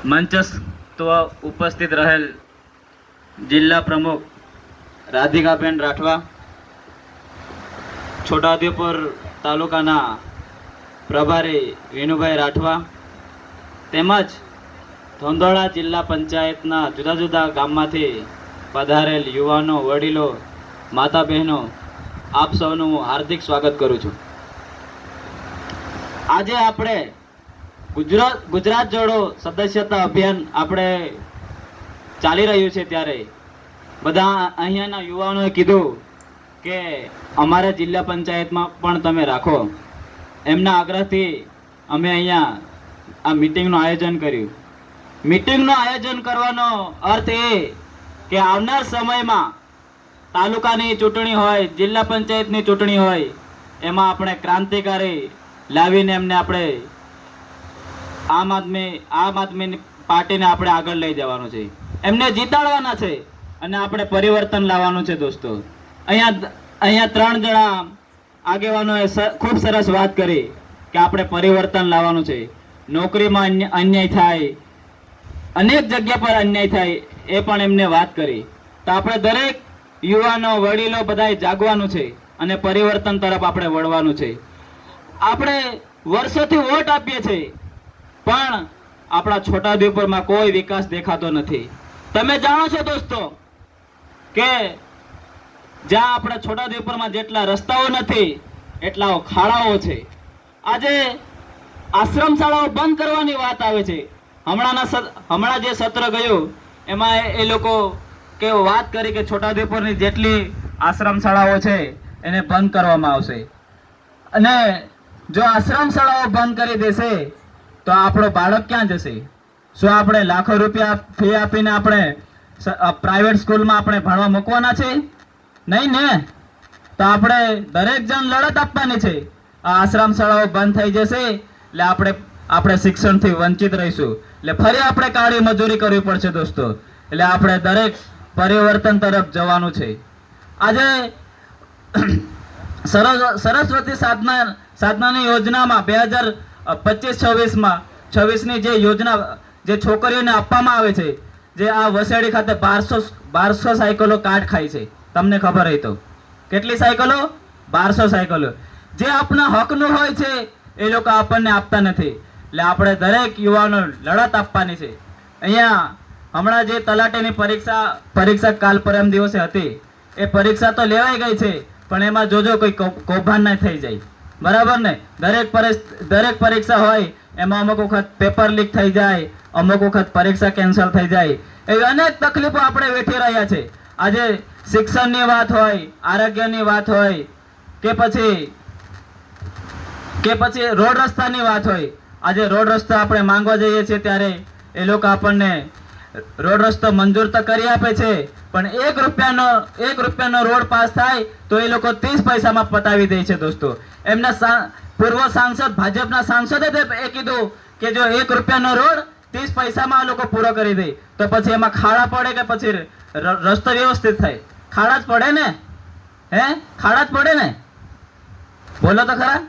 મંચસ્થ ઉપસ્થિત રહેલ જિલ્લા પ્રમુખ રાધિકાબેન રાઠવા, છોટાઉદેપુર તાલુકાના પ્રભારી વિનુભાઈ રાઠવા, તેમજ ધોંધોળા જિલ્લા પંચાયતના જુદા જુદા ગામમાંથી પધારેલ યુવાનો, વડીલો, માતા બહેનો, આપ સૌનું હું હાર્દિક સ્વાગત કરું છું. આજે આપણે ગુજરાત જોડો સદસ્યતા અભિયાન આપણે ચાલી રહ્યું છે, ત્યારે બધા અહીંયાના યુવાનોએ કીધું કે અમારા જિલ્લા પંચાયતમાં પણ તમે રાખો. એમના આગ્રહથી અમે અહીંયા આ મીટિંગનું આયોજન કર્યું. મીટિંગનું આયોજન કરવાનો અર્થ એ કે આવનાર સમયમાં તાલુકાની ચૂંટણી હોય, જિલ્લા પંચાયતની ચૂંટણી હોય, એમાં આપણે ક્રાંતિકારી લાવીને એમને આપણે આમ આદમી પાર્ટીને આપણે આગળ લઈ જવાનું છે, એમને જીતાડવાના છે અને આપણે પરિવર્તન લાવવાનું છે. દોસ્તો, અહીંયા 3 જણા આગેવાનોએ ખૂબ સરસ વાત કરી કે આપણે પરિવર્તન લાવવાનું છે. નોકરીમાં અન્યાય થાય, અનેક જગ્યા પર અન્યાય થાય, એ પણ એમને વાત કરી. તો આપણે દરેક યુવાનો, વડીલો બધાએ જાગવાનું છે અને પરિવર્તન તરફ આપણે વળવાનું છે. આપણે વર્ષોથી વોટ આપીએ છીએ, પણ આપણા છોટાઉદેપુરમાં કોઈ વિકાસ દેખાતો નથી. તમે જાણો છો દોસ્તો કે જ્યાં આપણા છોટાઉદેપુરમાં જેટલા રસ્તાઓ નથી એટલા ખાડાઓ છે. આજે આશ્રમ શાળાઓ બંધ કરવાની વાત આવે છે. હમણાં જે સત્ર ગયું એમાં એ લોકો કે વાત કરી કે છોટાઉદેપુરની જેટલી આશ્રમ શાળાઓ છે એને બંધ કરવામાં આવશે. અને જો આશ્રમ શાળાઓ બંધ કરી દેશે તો આપણો બાળક ક્યાં જશે? શું આપણે લાખો રૂપિયા ફી આપીને આપણે પ્રાઇવેટ સ્કૂલમાં આપણે ભણવા મૂકવાના છે? નહીં ને. તો આપણે દરેક જણ લડત આપવાની છે. આ આશ્રમ શાળાઓ બંધ થઈ જશે એટલે આપણે શિક્ષણથી વંચિત રહીશું, એટલે ફરી આપણે કાળી મજૂરી કરવી પડશે દોસ્તો. એટલે આપણે દરેક પરિવર્તન તરફ જવાનું છે. આજે સરસ્વતી સાધનાની યોજનામાં 2025-26ની જે યોજના જે છોકરીઓને આપવામાં આવે છે, જે આ વસેડી ખાતે 1200 સાયકલો કાટ ખાય છે. તમને ખબર હોય તો કેટલી સાયકલો? 1200 સાયકલો. જે આપણા હકનું હોય છે એ લોકો આપણને આપતા નથી. એટલે આપણે દરેક યુવાનો લડત આપવાની છે. અહીંયા હમણાં જે તલાટીની પરીક્ષા કાલ પરમ દિવસે હતી, એ પરીક્ષા તો લેવાઈ ગઈ છે, પણ એમાં જોજો કોઈ કૌભાંડ ના થઈ જાય. બરાબર ને? દરેક પરીક્ષા હોય એમાં અમુક વખત પેપર લીક થઈ જાય, અમુક વખત પરીક્ષા કેન્સલ થઈ જાય, એવી અનેક તકલીફો આપણે વેઠી રહ્યા છે. આજે શિક્ષણની વાત હોય, આરોગ્યની વાત હોય, કે પછી રોડ રસ્તાની વાત હોય. આજે રોડ રસ્તા આપણે માંગવા જઈએ છીએ ત્યારે એ લોકો આપણને રોડ રસ્તો મંજૂર તો કરી આપે છે, પણ 1 રૂપિયાનો રોડ પાસ થાય તો એ લોકો 30 પૈસામાં પતાવી દે છે દોસ્તો. એમના પૂર્વ સાંસદ, ભાજપના સાંસદે એ કીધું કે જો 1 રૂપિયાનો રોડ 30 પૈસામાં આ લોકો પૂરો કરી દે તો પછી એમાં ખાડા પડે કે પછી રસ્તો વ્યવસ્થિત થાય? ખાડા જ પડે ને. ખાડા જ પડે ને. બોલો તો ખરા.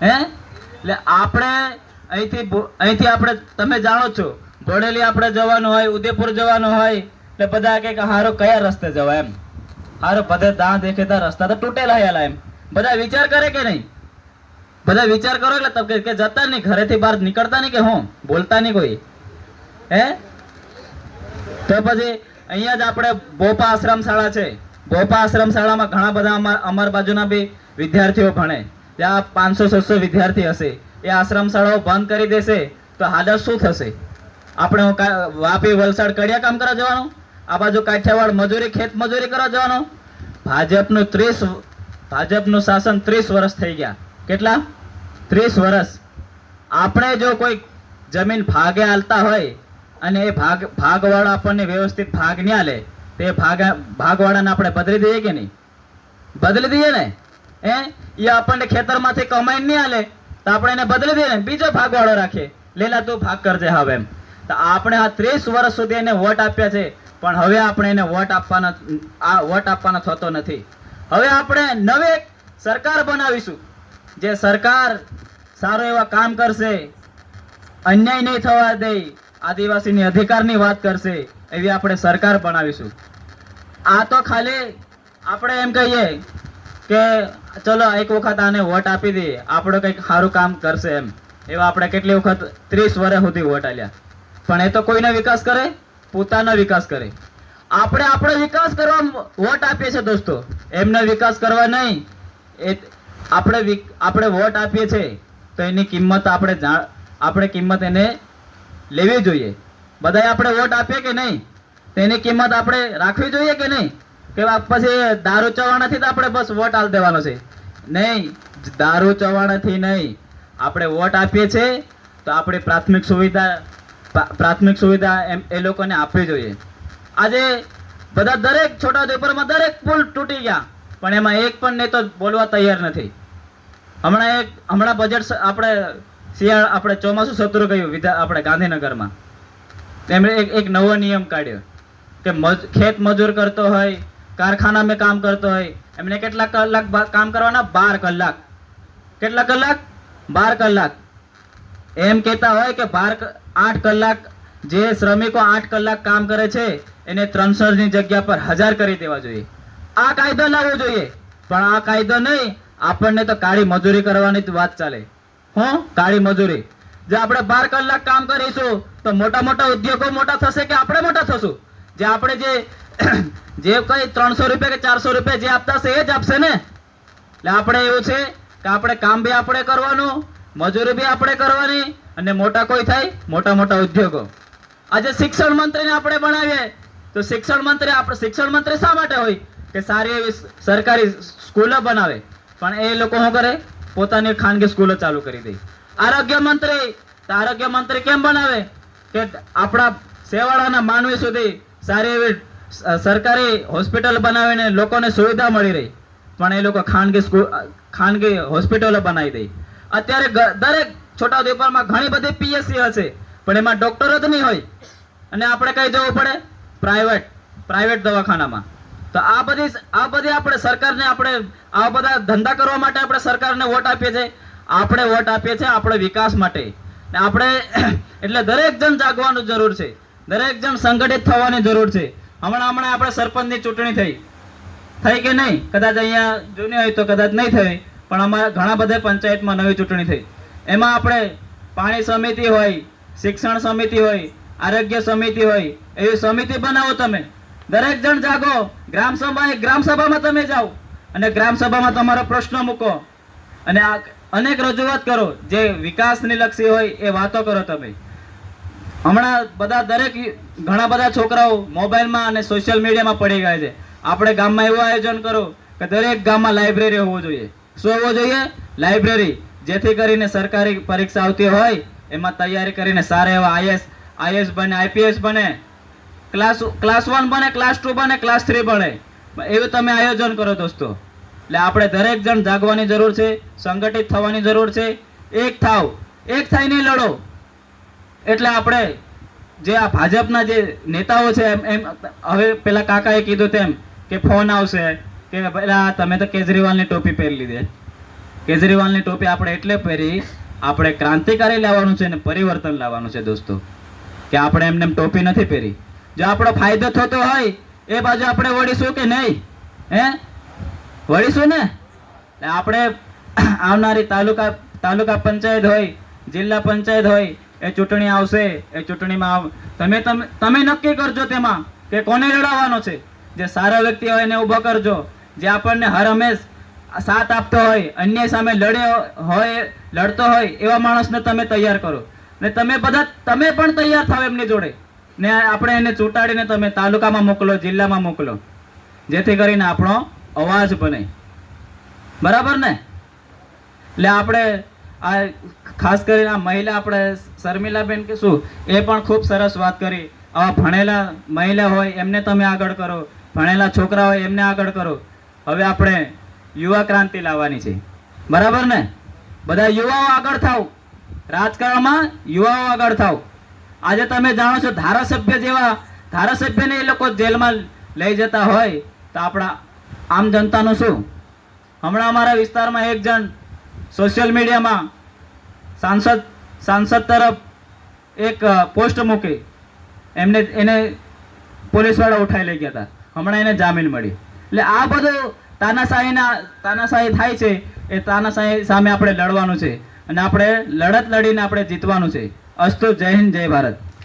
એટલે આપણે અહીંથી આપણે, તમે જાણો છો, બોડેલી આપણે જવાનું હોય, ઉદયપુર જવાનું હોય, એટલે બધા કે હારો કયા રસ્તે જવાય? એમ હારો બધે દાં દેખેતા રસ્તા તો તૂટેલા હેલા. એમ બધા વિચાર કરે કે નહીં? બધા વિચાર કરો એટલે કે જતા નહીં, ઘરેથી બહાર નીકળતા નહીં, કે હું બોલતા નહીં કોઈ. તો પછી અહીંયા જ આપણે બોપા આશ્રમ શાળા છે. બોપા આશ્રમ શાળામાં ઘણા બધા અમાર બાજુના બી વિદ્યાર્થીઓ ભણે. ત્યાં 500-600 વિદ્યાર્થી હશે. એ આશ્રમ શાળાઓ બંધ કરી દેશે તો હાલત શું થશે? આપણે વાપી, વલસાડ, કડિયા કામ કરવા જવાનું, આ બાજુ કાઠિયાવાડ મજૂરી, ખેત મજૂરી કરવા જવાનું. ભાજપનું શાસન 30 વર્ષ થઈ ગયા. કેટલા? 30 વર્ષ. આપણે જો કોઈ જમીન ભાગે હાલતા હોય અને એ ભાગવાળા આપણને વ્યવસ્થિત ભાગ નહીં આલે, તે ભાગવાળાને આપણે બદલી દઈએ કે નહીં? બદલી દઈએ ને. એ આપણને ખેતરમાંથી કમાઈને નહીં આલે તો આપણે એને બદલી દઈએ ને, બીજો ભાગવાળો રાખીએ, લેલા તું ભાગ કરજે હવે એમ. તો આપણે આ 30 વર્ષ સુધી એને વોટ આપ્યા છે, પણ હવે આપણે એને વોટ આપવાનો થતો નથી. હવે આપણે નવી સરકાર બનાવીશું, જે સરકાર સારો એવા કામ કરશે, અન્યાય નહીં થવા દે, આદિવાસીની અધિકારની વાત કરશે એવી આપણે સરકાર બનાવીશું. આ તો ખાલી આપણે એમ કહીએ કે ચલો એક વખત આને વોટ આપી દઈએ, આપણે કંઈક સારું કામ કરશે એમ. એવા આપણે કેટલી વખત 30 વર્ષ સુધી વોટ આલ્યા, પણ એ તો કોઈનો વિકાસ કરે? પોતાનો વિકાસ કરે. આપણે વિકાસ કરવા વોટ આપીએ છીએ દોસ્તો, એમનો વિકાસ કરવા નહીં. એ આપણે વોટ આપીએ છીએ તો એની કિંમત આપણે કિંમત એને લેવી જોઈએ. બધાએ આપણે વોટ આપીએ કે નહીં, તેની કિંમત આપણે રાખવી જોઈએ કે નહીં? કે પછી દારૂ ચવાણાથી તો આપણે બસ વોટ આલ દેવાનો છે? નહીં, દારૂ ચવાણાથી નહીં. આપણે વોટ આપીએ છીએ તો આપણે પ્રાથમિક સુવિધા એ લોકોને આપવી જોઈએ. આજે બધા દરેક છોટાઉદેપુરમાં દરેક પુલ તૂટી ગયા, પણ એમાં એક પણ નેતો બોલવા તૈયાર નથી. હમણાં બજેટ આપણે ચોમાસું સત્ર ગયું આપણે ગાંધીનગરમાં, તેમણે એક નવો નિયમ કાઢ્યો કે ખેત મજૂર કરતો હોય, કારખાનામાં કામ કરતો હોય, એમને કેટલા કલાક કામ કરવાના? 12 કલાક. કેટલા કલાક? 12 કલાક. એમ કહેતા હોય કે 8 કલાક જે શ્રમિકો 8 કલાક કામ કરે છે એને 300 ની જગ્યા પર 1000 કરી દેવા જોઈએ. આ કાયદો લાવવો જોઈએ. પણ આ કાયદો નહીં, આપણને તો કાળી મજૂરી કરવાની વાત ચાલે. કાળી મજૂરી. જે આપણે 12 કલાક કામ કરીશું તો મોટા મોટા ઉદ્યોગો મોટા થશે કે આપણે મોટા થશું? જે આપણે જે કઈ 300 રૂપિયા કે 400 રૂપિયા જે આપતા હશે એ જ આપશે ને. એટલે આપણે એવું છે કે આપણે કામ બી આપણે કરવાનું, મજૂરી બી આપણે કરવાની, અને મોટા કોઈ થાય મોટા મોટા ઉદ્યોગો. આજે શિક્ષણ મંત્રીને આપણે બનાવીએ તો શિક્ષણ મંત્રી શા માટે હોય? કે સારી એવી સરકારી સ્કૂલો બનાવે, પણ એ લોકો શું કરે? પોતાની ખાનગી સ્કૂલો ચાલુ કરી દે. આરોગ્ય મંત્રી કેમ બનાવે? કે આપણા સેવાળાના માનવી સુધી સારી એવી સરકારી હોસ્પિટલ બનાવીને લોકોને સુવિધા મળી રહી, પણ એ લોકો ખાનગી હોસ્પિટલો બનાવી દે. અત્યારે દરેક છોટાઉદેપુરમાં ઘણી બધી પીએસસી હશે, પણ એમાં ડોક્ટરો જ નહીં હોય, અને આપણે કઈ જવું પડે? પ્રાઇવેટ દવાખાનામાં. તો આ બધી આપણે સરકારને આ બધા ધંધા કરવા માટે આપણે સરકારને વોટ આપીએ છીએ. આપણે વોટ આપીએ છીએ આપણે વિકાસ માટે. આપણે એટલે દરેક જણ જાગવાની જરૂર છે, દરેક જણ સંગઠિત થવાની જરૂર છે. હમણાં આપણે સરપંચની ચૂંટણી થઈ કે નહીં? કદાચ અહીંયા જૂની હોય તો કદાચ નહીં થઈ, પણ અમારા ઘણા બધા પંચાયતમાં નવી ચૂંટણી થઈ. એમાં આપણે પાણી સમિતિ હોય, શિક્ષણ સમિતિ હોય, આરોગ્ય સમિતિ હોય, એવી સમિતિ બનાવો. તમે દરેક જણ જાગો. ગ્રામસભામાં તમે જાઓ અને ગ્રામસભામાં તમારો પ્રશ્ન મૂકો અને અનેક રજૂઆત કરો. જે વિકાસની લક્ષી હોય એ વાતો કરો. તમે હમણાં ઘણા બધા છોકરાઓ મોબાઈલમાં અને સોશિયલ મીડિયામાં પડી ગયા છે. આપણે ગામમાં એવું આયોજન કરો કે દરેક ગામમાં લાઇબ્રેરી હોવું જોઈએ. શું હોવું જોઈએ? લાઇબ્રેરી. જેથી કરીને સરકારી પરીક્ષા આવતી હોય એમાં તૈયારી કરીને સારા એવા આઈએસ બને, આઈપીએસ બને, ક્લાસ 1 બને, ક્લાસ 2 બને, ક્લાસ 3 બને. એવું તમે આયોજન કરો દોસ્તો. એટલે આપણે દરેક જણ જાગવાની જરૂર છે, સંગઠિત થવાની જરૂર છે. એક થઈને લડો. એટલે આપણે જે આ ભાજપના જે નેતાઓ છે એમ હવે પેલા કાકાએ કીધું તેમ કે ફોન આવશે કે પેલા તમે તો કેજરીવાલની ટોપી પહેરી લીધી. કેજરીવાલની ટોપી આપણે એટલે પહેરી, આપણે ક્રાંતિકારી લાવવાનું છે ને પરિવર્તન લાવવાનું છે દોસ્તો. કે આપણે એમને ટોપી નથી પહેરી. જો આપણો ફાયદો થતો હોય એ બાજુ આપણે વળીશું કે નહીં? વળીશું ને. આપણે આવનારી તાલુકા પંચાયત હોય, જિલ્લા પંચાયત હોય, એ ચૂંટણી આવશે. એ ચૂંટણીમાં તમે નક્કી કરજો તેમાં કે કોને લડાવવાનો છે. જે સારો વ્યક્તિ હોય એને ઉભો કરજો, જે આપણને હર હંમેશ સાથ આપતો હોય, અન્ય સામે લડતો હોય એવા માણસને તમે તૈયાર કરો. ને તમે પણ તૈયાર થાવ એમની જોડે, ને આપણે એને ચૂંટાડીને તમે તાલુકામાં મોકલો, જિલ્લામાં મોકલો, જેથી કરીને આપણો અવાજ બને. બરાબર ને? એટલે આપણે આ ખાસ કરીને આ મહિલા આપણે શર્મિલાબેન કે શું એ પણ ખૂબ સરસ વાત કરી. આવા ભણેલા મહિલા હોય એમને તમે આગળ કરો, ભણેલા છોકરા હોય એમને આગળ કરો. હવે આપણે યુવા ક્રાંતિ લાવવાની છે. બરાબર ને? બધા યુવાઓ આગળ થાવ. રાજકારણમાં યુવાઓ આગળ થાવ. આજે તમે જાણો છો ધારાસભ્યને એ લોકો જેલમાં લઈ જતા હોય તો આપણા આમ જનતાનું શું? હમણાં અમારા વિસ્તારમાં એક જણ સોશિયલ મીડિયામાં સાંસદ તરફ એક પોસ્ટ મૂકી, એને પોલીસવાળા ઉઠાઈ લઈ ગયા હતા. હમણાં એને જામીન મળી. એટલે આ બધું તાનાશાહી થાય છે. એ તાનાશાહી સામે આપણે લડવાનું છે અને આપણે લડત લડીને આપણે જીતવાનું છે. અસ્તુ. જય હિન્દ, જય ભારત.